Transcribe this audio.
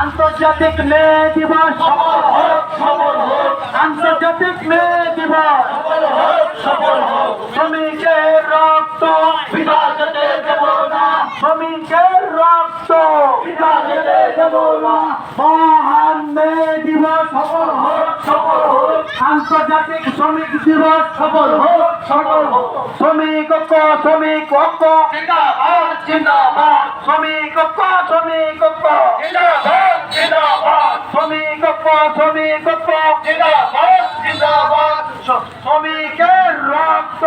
আন্তর্জাতিক মে দিবস আন্তর্জাতিক মে দিবস শ্রমিকের রক্ত বিভাজনে দেব না শ্রমিকের রক্ত বিভাজনে দেব না মহান মে দিবস সফল হোক আন্তর্জাতিক শ্রমিক দিবস সফল হোক শ্রমিক ঐক্য শ্রমিক ঐক্য জিন্দাবাদ জিন্দাবাদ শ্রমিক ঐক্য শ্রমিক ঐক্য জিন্দাবাদ জিন্দাবাদ শ্রমিক ঐক্য শ্রমিক ঐক্য জিন্দাবাদ জিন্দাবাদ শ্রমিকের রক্ত